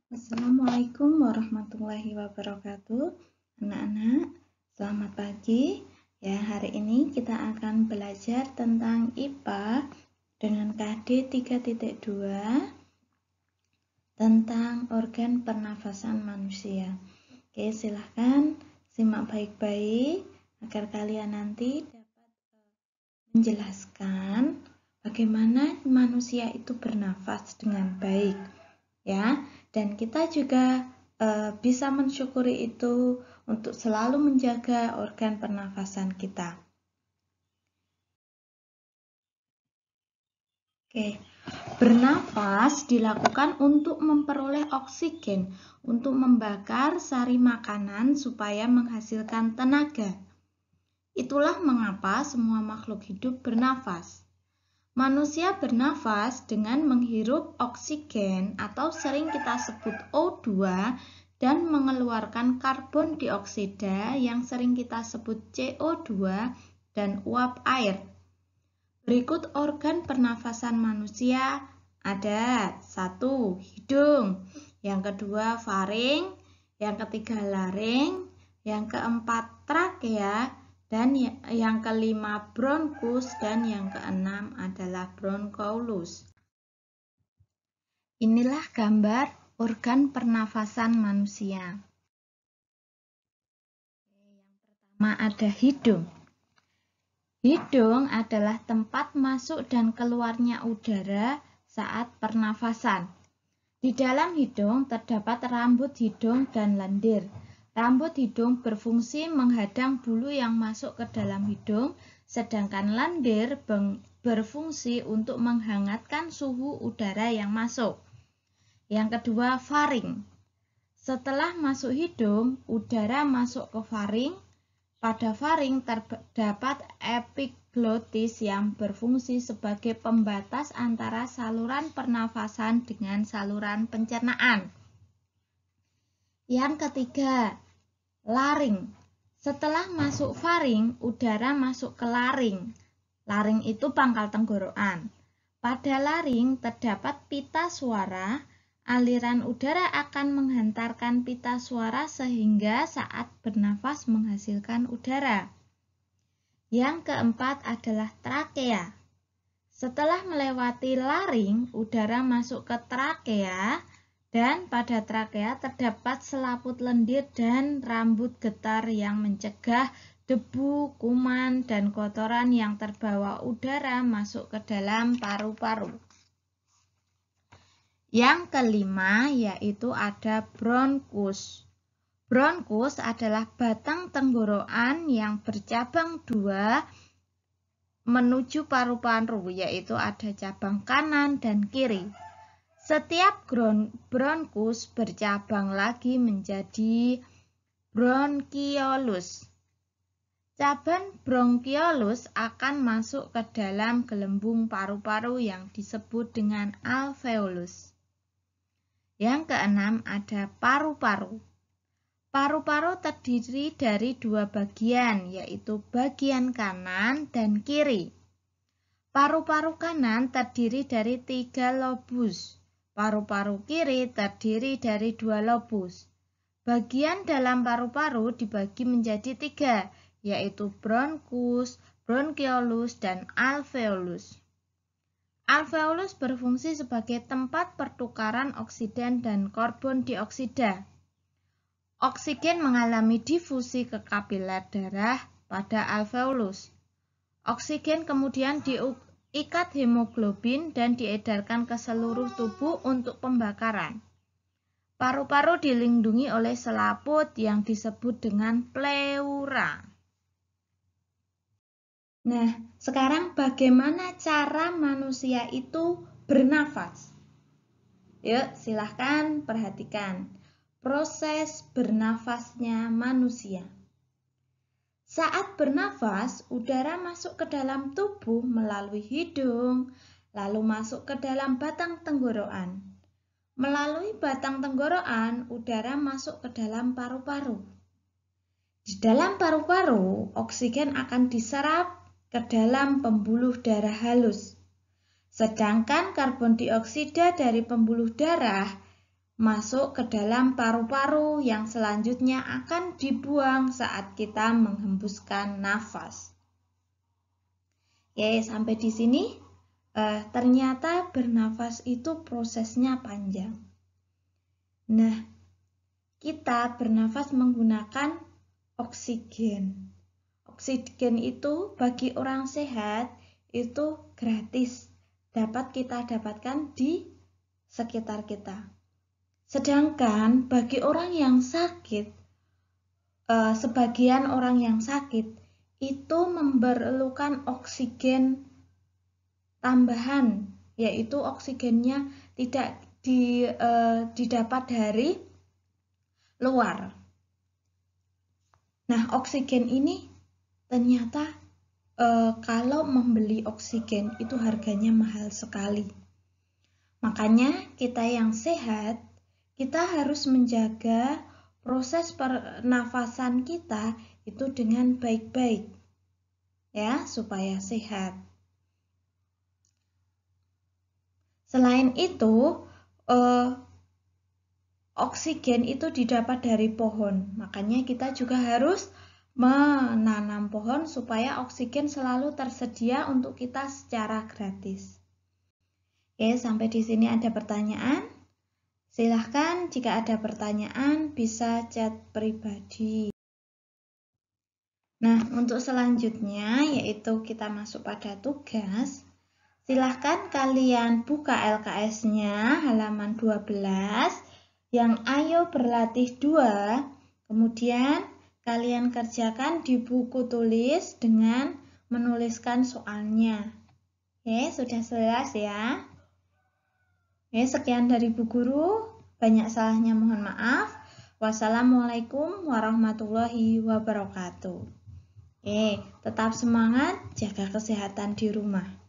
Assalamualaikum warahmatullahi wabarakatuh. Anak-anak, selamat pagi. Ya, hari ini kita akan belajar tentang IPA dengan KD 3.2 tentang organ pernafasan manusia. Oke, silahkan simak baik-baik agar kalian nanti dapat menjelaskan bagaimana manusia itu bernafas dengan baik. Ya, dan kita juga bisa mensyukuri itu untuk selalu menjaga organ pernafasan kita. Oke, bernafas dilakukan untuk memperoleh oksigen untuk membakar sari makanan supaya menghasilkan tenaga. Itulah mengapa semua makhluk hidup bernafas. Manusia bernafas dengan menghirup oksigen atau sering kita sebut O2 dan mengeluarkan karbon dioksida yang sering kita sebut CO2 dan uap air. Berikut organ pernafasan manusia ada 1. Hidung, yang kedua faring, yang ketiga laring, yang keempat trakea, dan yang kelima bronkus, dan yang keenam adalah bronchioles. Inilah gambar organ pernafasan manusia. Yang pertama ada hidung. Hidung adalah tempat masuk dan keluarnya udara saat pernafasan. Di dalam hidung terdapat rambut hidung dan lendir. Rambut hidung berfungsi menghadang bulu yang masuk ke dalam hidung, sedangkan lendir berfungsi untuk menghangatkan suhu udara yang masuk. Yang kedua, faring. Setelah masuk hidung, udara masuk ke faring. Pada faring terdapat epiglotis yang berfungsi sebagai pembatas antara saluran pernafasan dengan saluran pencernaan. Yang ketiga, laring. Setelah masuk faring, udara masuk ke laring. Laring itu pangkal tenggorokan. Pada laring terdapat pita suara. Aliran udara akan menghantarkan pita suara sehingga saat bernafas menghasilkan udara. Yang keempat adalah trakea. Setelah melewati laring, udara masuk ke trakea dan pada trakea terdapat selaput lendir dan rambut getar yang mencegah debu, kuman, dan kotoran yang terbawa udara masuk ke dalam paru-paru. Yang kelima yaitu ada bronkus. Bronkus adalah batang tenggorokan yang bercabang 2 menuju paru-paru, yaitu ada cabang kanan dan kiri. Setiap bronkus bercabang lagi menjadi bronchioles. Cabang bronchioles akan masuk ke dalam gelembung paru-paru yang disebut dengan alveolus. Yang keenam ada paru-paru. Paru-paru terdiri dari 2 bagian, yaitu bagian kanan dan kiri. Paru-paru kanan terdiri dari 3 lobus. Paru-paru kiri terdiri dari 2 lobus. Bagian dalam paru-paru dibagi menjadi 3, yaitu bronkus, bronchioles, dan alveolus. Alveolus berfungsi sebagai tempat pertukaran oksigen dan karbon dioksida. Oksigen mengalami difusi ke kapiler darah pada alveolus. Oksigen kemudian diikat hemoglobin dan diedarkan ke seluruh tubuh untuk pembakaran. Paru-paru dilindungi oleh selaput yang disebut dengan pleura. Nah, sekarang bagaimana cara manusia itu bernafas? Yuk, silahkan perhatikan proses bernafasnya manusia. Saat bernafas, udara masuk ke dalam tubuh melalui hidung, lalu masuk ke dalam batang tenggorokan. Melalui batang tenggorokan, udara masuk ke dalam paru-paru. Di dalam paru-paru, oksigen akan diserap ke dalam pembuluh darah halus. Sedangkan karbon dioksida dari pembuluh darah masuk ke dalam paru-paru yang selanjutnya akan dibuang saat kita menghembuskan nafas. Oke, sampai di sini ternyata bernafas itu prosesnya panjang. Nah, kita bernafas menggunakan oksigen. Oksigen itu bagi orang sehat itu gratis, dapat kita dapatkan di sekitar kita. Sedangkan bagi orang yang sakit, sebagian orang yang sakit itu memerlukan oksigen tambahan, yaitu oksigennya tidak didapat dari luar. Nah, oksigen ini ternyata kalau membeli oksigen itu harganya mahal sekali. Makanya kita yang sehat, kita harus menjaga proses pernafasan kita itu dengan baik-baik, ya, supaya sehat. Selain itu, oksigen itu didapat dari pohon, makanya kita juga harus menanam pohon supaya oksigen selalu tersedia untuk kita secara gratis. Oke, sampai di sini ada pertanyaan? Silahkan jika ada pertanyaan bisa chat pribadi. Nah, untuk selanjutnya yaitu kita masuk pada tugas. Silahkan kalian buka LKS-nya halaman 12 yang ayo berlatih 2. Kemudian kalian kerjakan di buku tulis dengan menuliskan soalnya. Oke, sudah jelas ya? Oke, sekian dari Bu Guru. Banyak salahnya mohon maaf. Wassalamualaikum warahmatullahi wabarakatuh. Tetap semangat, jaga kesehatan di rumah.